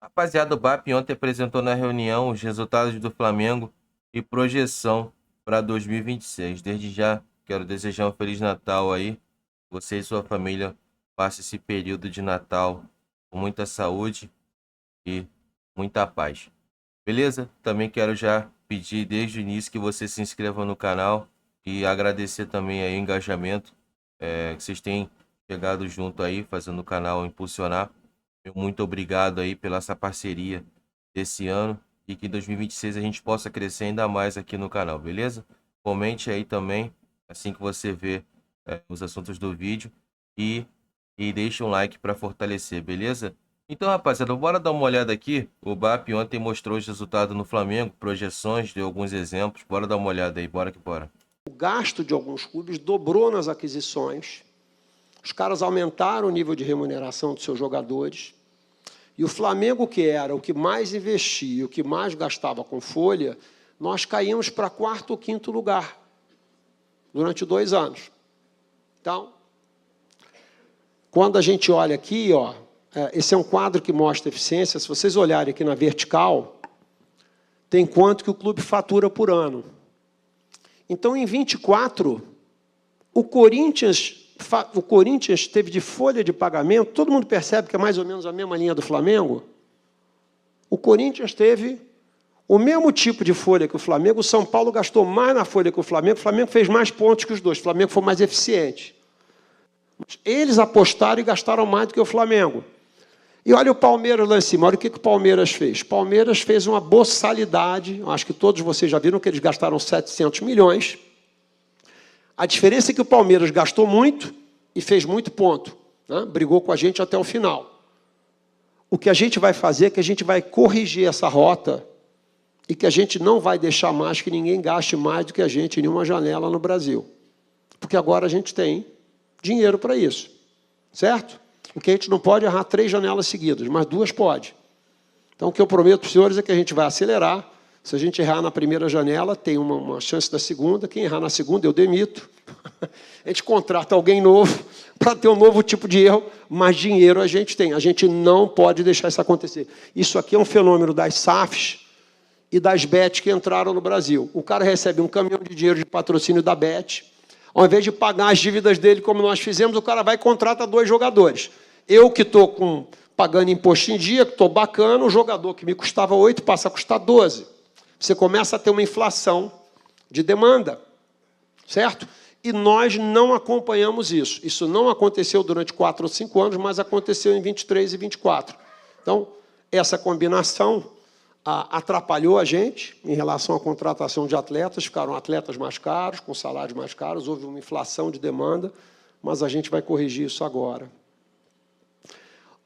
Rapaziada, o BAP ontem apresentou na reunião os resultados do Flamengo e projeção para 2026. Desde já, quero desejar um Feliz Natal aí. Você e sua família passem esse período de Natal com muita saúde e muita paz. Beleza? Também quero já pedir desde o início que você se inscreva no canal e agradecer também aí o engajamento que vocês têm chegado junto aí, fazendo o canal impulsionar. Muito obrigado aí pela essa parceria desse ano e que em 2026 a gente possa crescer ainda mais aqui no canal, beleza? Comente aí também, assim que você vê os assuntos do vídeo e, e deixe um like para fortalecer, beleza? Então, rapaziada, bora dar uma olhada aqui. O BAP ontem mostrou os resultados no Flamengo, projeções, deu alguns exemplos. Bora dar uma olhada aí, bora que bora. O gasto de alguns clubes dobrou nas aquisições. Os caras aumentaram o nível de remuneração dos seus jogadores. E o Flamengo, que era o que mais investia, o que mais gastava com folha, nós caímos para quarto ou quinto lugar durante 2 anos. Então, quando a gente olha aqui, ó, esse é um quadro que mostra eficiência. Se vocês olharem aqui na vertical, tem quanto que o clube fatura por ano. Então, em 24, o Corinthians teve de folha de pagamento, todo mundo percebe que é mais ou menos a mesma linha do Flamengo. O Corinthians teve o mesmo tipo de folha que o Flamengo, o São Paulo gastou mais na folha que o Flamengo fez mais pontos que os dois, o Flamengo foi mais eficiente. Eles apostaram e gastaram mais do que o Flamengo. E olha o Palmeiras lá em cima, olha o que o Palmeiras fez. O Palmeiras fez uma boçalidade, acho que todos vocês já viram que eles gastaram 700 milhões. A diferença é que o Palmeiras gastou muito e fez muito ponto, né? Brigou com a gente até o final. O que a gente vai fazer é que a gente vai corrigir essa rota e que a gente não vai deixar mais que ninguém gaste mais do que a gente em nenhuma janela no Brasil. Porque agora a gente tem dinheiro para isso, certo? O que a gente não pode é errar 3 janelas seguidas, mas 2 pode. Então, o que eu prometo para os senhores é que a gente vai acelerar. Se a gente errar na primeira janela, tem uma chance da segunda. Quem errar na segunda, eu demito. A gente contrata alguém novo para ter um novo tipo de erro, mas dinheiro a gente tem. A gente não pode deixar isso acontecer. Isso aqui é um fenômeno das SAFs e das bets que entraram no Brasil. O cara recebe um caminhão de dinheiro de patrocínio da bet. Ao invés de pagar as dívidas dele, como nós fizemos, o cara vai e contrata 2 jogadores. Eu que estou pagando imposto em dia, que estou bacana, o jogador que me custava 8 passa a custar 12. Você começa a ter uma inflação de demanda, certo? E nós não acompanhamos isso. Isso não aconteceu durante 4 ou 5 anos, mas aconteceu em 23 e 24. Então, essa combinação atrapalhou a gente em relação à contratação de atletas, ficaram atletas mais caros, com salários mais caros, houve uma inflação de demanda, mas a gente vai corrigir isso agora.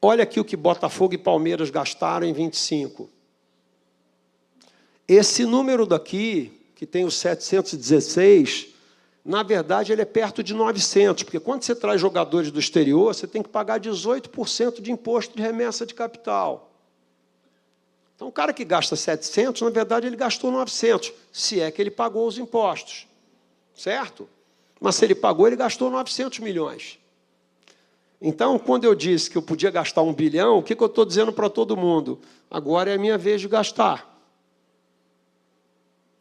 Olha aqui o que Botafogo e Palmeiras gastaram em 25. Esse número daqui, que tem os 716, na verdade, ele é perto de 900, porque quando você traz jogadores do exterior, você tem que pagar 18% de imposto de remessa de capital. Então, o cara que gasta 700, na verdade, ele gastou 900, se é que ele pagou os impostos, certo? Mas se ele pagou, ele gastou 900 milhões. Então, quando eu disse que eu podia gastar 1 bilhão, o que eu estou dizendo para todo mundo? Agora é a minha vez de gastar.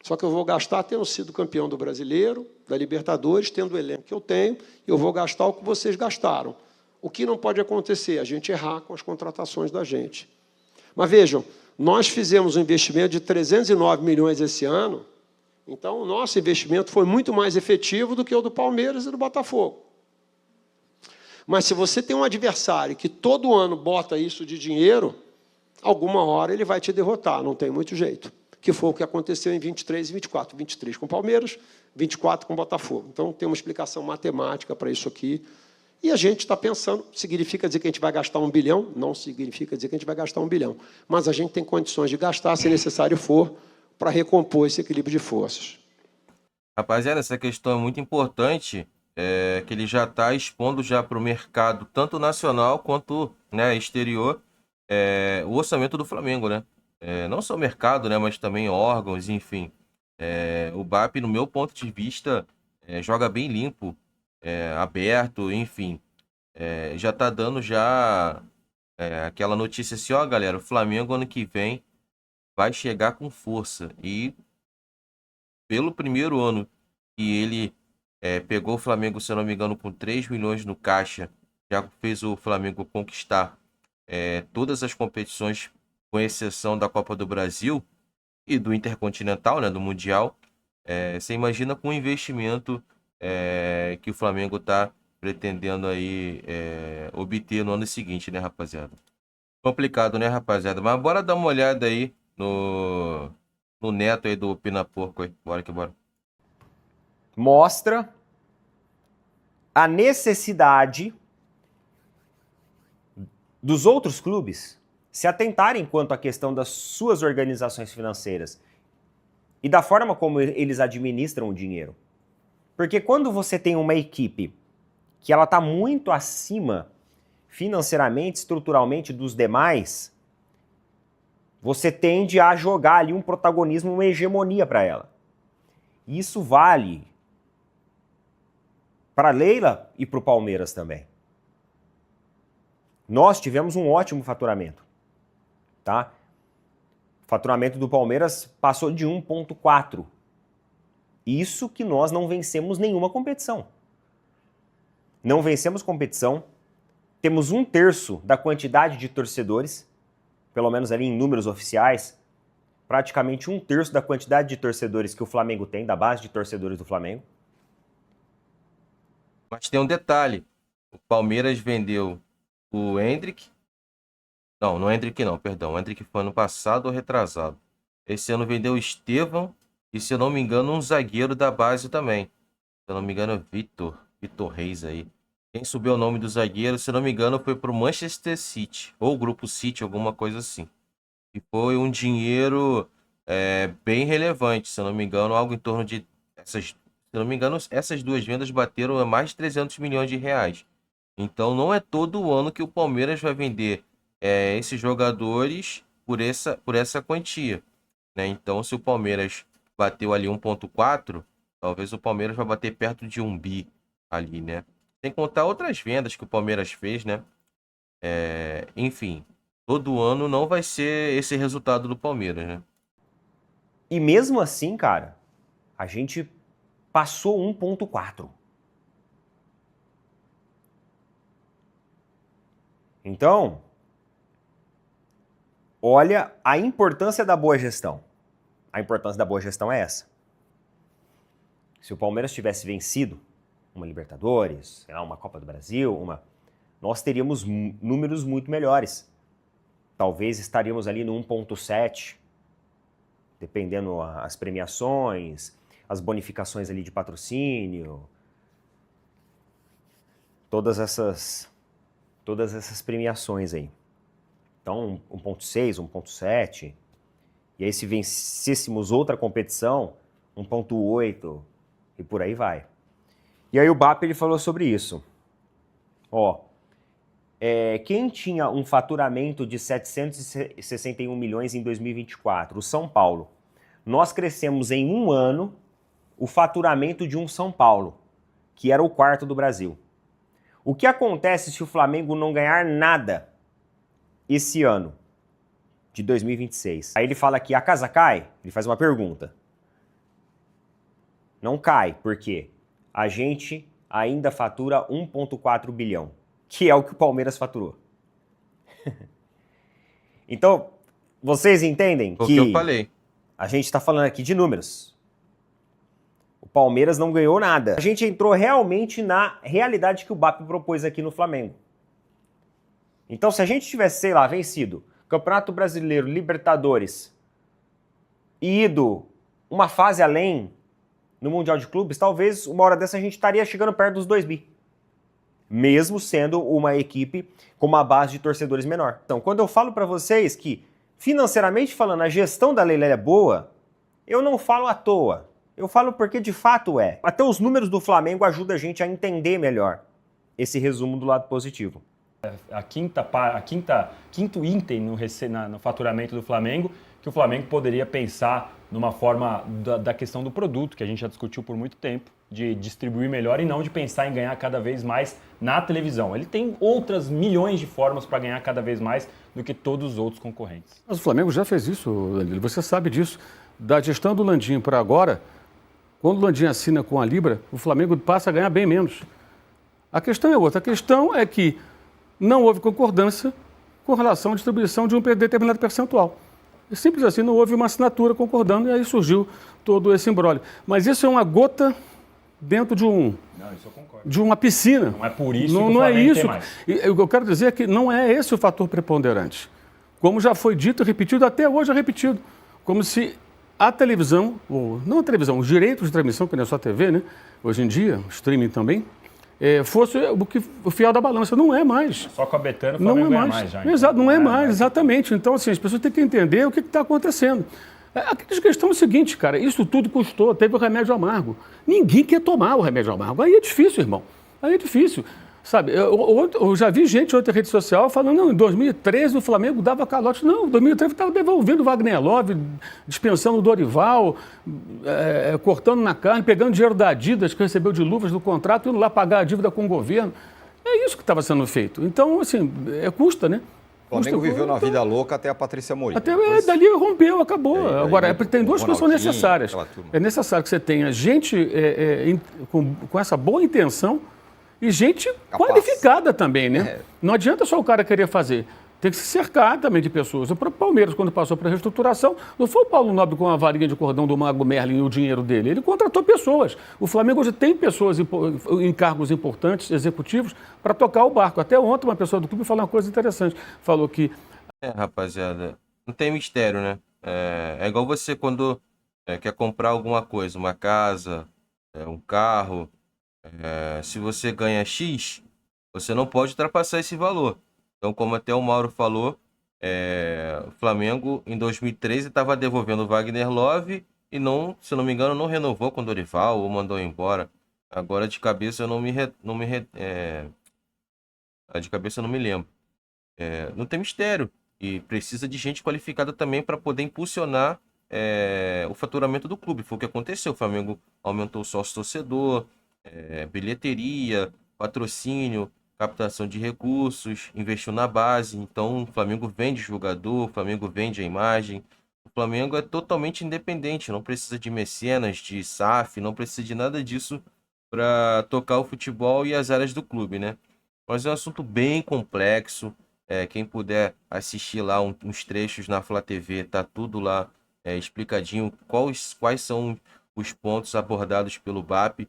Só que eu vou gastar tendo sido campeão do Brasileiro, da Libertadores, tendo o elenco que eu tenho, e eu vou gastar o que vocês gastaram. O que não pode acontecer? A gente errar com as contratações da gente. Mas vejam, nós fizemos um investimento de 309 milhões esse ano, então o nosso investimento foi muito mais efetivo do que o do Palmeiras e do Botafogo. Mas se você tem um adversário que todo ano bota isso de dinheiro, alguma hora ele vai te derrotar, não tem muito jeito. Que foi o que aconteceu em 23 e 24. 23 com Palmeiras, 24 com Botafogo. Então, tem uma explicação matemática para isso aqui. E a gente está pensando, significa dizer que a gente vai gastar 1 bilhão? Não significa dizer que a gente vai gastar 1 bilhão. Mas a gente tem condições de gastar, se necessário for, para recompor esse equilíbrio de forças. Rapaziada, essa questão é muito importante, que ele já está expondo já para o mercado, tanto nacional quanto, né, exterior, o orçamento do Flamengo, né? Não só o mercado, né, mas também órgãos, enfim. O BAP, no meu ponto de vista, joga bem limpo, aberto, enfim. Já está dando já aquela notícia assim, ó, galera, o Flamengo ano que vem vai chegar com força. E pelo primeiro ano que ele pegou o Flamengo, se eu não me engano, com 3 milhões no caixa, já fez o Flamengo conquistar todas as competições, com exceção da Copa do Brasil e do Intercontinental, né, do Mundial. Você imagina com o investimento que o Flamengo está pretendendo aí obter no ano seguinte, né, rapaziada? Complicado, né, rapaziada? Mas bora dar uma olhada aí no neto aí do Pina Porco aí. Bora que bora. Mostra a necessidade dos outros clubes se atentarem quanto à questão das suas organizações financeiras e da forma como eles administram o dinheiro. Porque quando você tem uma equipe que ela está muito acima financeiramente, estruturalmente dos demais, você tende a jogar ali um protagonismo, uma hegemonia para ela. E isso vale para a Leila e para o Palmeiras também. Nós tivemos um ótimo faturamento, tá? O faturamento do Palmeiras passou de 1,4. Isso que nós não vencemos nenhuma competição. Não vencemos competição, temos 1/3 da quantidade de torcedores, pelo menos ali em números oficiais, praticamente 1/3 da quantidade de torcedores que o Flamengo tem, da base de torcedores do Flamengo. Mas tem um detalhe. O Palmeiras vendeu o Endrick. Não, não é Endrick não, perdão. O Endrick foi ano passado ou retrasado. Esse ano vendeu o Estevão e, se eu não me engano, um zagueiro da base também. Se eu não me engano, é Vitor Reis aí. Quem subiu o nome do zagueiro, se eu não me engano, foi pro Manchester City. Ou Grupo City, alguma coisa assim. E foi um dinheiro bem relevante, se eu não me engano, algo em torno de... Se eu não me engano, essas duas vendas bateram mais de 300 milhões de reais. Então não é todo ano que o Palmeiras vai vender esses jogadores por essa quantia, né? Então, se o Palmeiras bateu ali 1,4, talvez o Palmeiras vai bater perto de 1 bi ali, né? Sem contar outras vendas que o Palmeiras fez, né? Enfim, todo ano não vai ser esse resultado do Palmeiras, né? E mesmo assim, cara, a gente passou 1,4. Então, olha a importância da boa gestão. A importância da boa gestão é essa. Se o Palmeiras tivesse vencido uma Libertadores, uma Copa do Brasil, nós teríamos números muito melhores. Talvez estaríamos ali no 1,7, dependendo as premiações, as bonificações ali de patrocínio, todas essas premiações aí. Então, 1,6, 1,7. E aí, se vencêssemos outra competição, 1,8 e por aí vai. E aí o BAP ele falou sobre isso. Quem tinha um faturamento de 761 milhões em 2024? O São Paulo. Nós crescemos em um ano o faturamento de um São Paulo, que era o quarto do Brasil. O que acontece se o Flamengo não ganhar nada esse ano de 2026? Aí ele fala que a casa cai, ele faz uma pergunta. Não cai, por quê? A gente ainda fatura 1,4 bilhão, que é o que o Palmeiras faturou. Então, vocês entendem Foi o que eu falei. A gente está falando aqui de números. O Palmeiras não ganhou nada. A gente entrou realmente na realidade que o BAP propôs aqui no Flamengo. Então, se a gente tivesse, sei lá, vencido Campeonato Brasileiro, Libertadores e ido uma fase além no Mundial de Clubes, talvez uma hora dessa a gente estaria chegando perto dos 2 bi. Mesmo sendo uma equipe com uma base de torcedores menor. Então, quando eu falo para vocês que, financeiramente falando, a gestão da Leila é boa, eu não falo à toa. Eu falo porque de fato é. Até os números do Flamengo ajudam a gente a entender melhor esse resumo do lado positivo. quinto item no faturamento do Flamengo, que o Flamengo poderia pensar numa forma da questão do produto, que a gente já discutiu por muito tempo, de distribuir melhor e não de pensar em ganhar cada vez mais na televisão. Ele tem outras milhões de formas para ganhar cada vez mais do que todos os outros concorrentes. Mas o Flamengo já fez isso, Danilo, você sabe disso. Da gestão do Landim para agora, quando o Landim assina com a Libra, o Flamengo passa a ganhar bem menos. A questão é outra. A questão é que não houve concordância com relação à distribuição de um determinado percentual. Simples assim, não houve uma assinatura concordando e aí surgiu todo esse imbróglio. Mas isso é uma gota dentro de de uma piscina. Não é por isso não, que o não é Flamengo isso. tem mais. Eu quero dizer que não é esse o fator preponderante. Como já foi dito e repetido, até hoje é repetido. Como se a televisão, ou não a televisão, os direitos de transmissão, que não é só a TV, né? Hoje em dia, o streaming também, fosse o fiel da balança. Não é mais. Só com a Betano o Não Flamengo é ganha mais. mais já. Exato, então. não é mais, exatamente. Então, assim, as pessoas têm que entender o que está acontecendo. A questão é o seguinte, cara, isso tudo custou, teve o remédio amargo. Ninguém quer tomar o remédio amargo. Aí é difícil, irmão. Aí é difícil. Sabe, eu já vi gente em outra rede social falando, não, em 2013 o Flamengo dava calote. Não, em 2013 estava devolvendo o Wagner Love, dispensando o Dorival, cortando na carne, pegando dinheiro da Adidas que recebeu de luvas do contrato, indo lá pagar a dívida com o governo. É isso que estava sendo feito. Então, assim, custa, né? O Flamengo viveu na vida louca até a Patrícia Amorim. Até dali rompeu, acabou. Agora, tem duas coisas que são necessárias. É necessário que você tenha gente com essa boa intenção e gente qualificada também, né? Não adianta só o cara querer fazer. Tem que se cercar também de pessoas. O próprio Palmeiras, quando passou para a reestruturação, não foi o Paulo Nobre com a varinha de cordão do Mago Merlin e o dinheiro dele. Ele contratou pessoas. O Flamengo hoje tem pessoas em cargos importantes, executivos, para tocar o barco. Até ontem uma pessoa do clube falou uma coisa interessante. Falou que... rapaziada, não tem mistério, né? É igual você quando quer comprar alguma coisa, uma casa, um carro. Se você ganha X, você não pode ultrapassar esse valor. Então, como até o Mauro falou, o Flamengo em 2013 estava devolvendo o Wagner Love e não, se não me engano, não renovou com o Dorival ou mandou embora. Agora de cabeça eu de cabeça eu não me lembro. Não tem mistério e precisa de gente qualificada também para poder impulsionar o faturamento do clube. Foi o que aconteceu. O Flamengo aumentou o sócio-torcedor, bilheteria, patrocínio, captação de recursos, investiu na base. Então o Flamengo vende jogador, o Flamengo vende a imagem. O Flamengo é totalmente independente, não precisa de mecenas, de SAF, não precisa de nada disso para tocar o futebol e as áreas do clube, né? Mas é um assunto bem complexo. Quem puder assistir lá uns trechos na Flá TV, tá tudo lá explicadinho quais são os pontos abordados pelo BAP.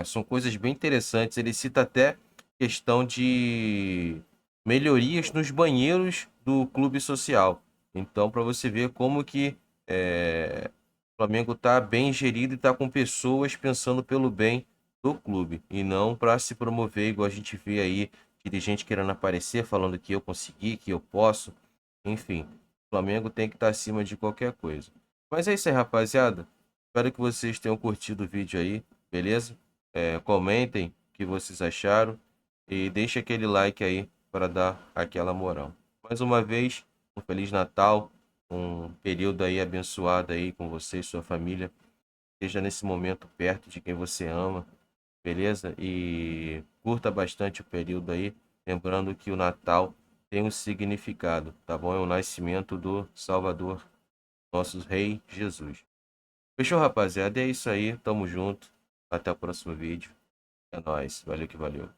São coisas bem interessantes. Ele cita até questão de melhorias nos banheiros do clube social. Então, para você ver como que o Flamengo está bem gerido e está com pessoas pensando pelo bem do clube e não para se promover, igual a gente vê aí, dirigente querendo aparecer, falando que eu consegui, que eu posso. Enfim, o Flamengo tem que estar acima de qualquer coisa. Mas é isso aí, rapaziada. Espero que vocês tenham curtido o vídeo aí, beleza? Comentem o que vocês acharam e deixe aquele like aí para dar aquela moral. Mais uma vez, um Feliz Natal, um período aí abençoado aí com você e sua família. Esteja nesse momento perto de quem você ama, beleza? E curta bastante o período aí, lembrando que o Natal tem um significado, tá bom? É o nascimento do Salvador, nosso Rei Jesus. Fechou, rapaziada? É isso aí, tamo junto. Até o próximo vídeo. É nóis. Valeu que valeu.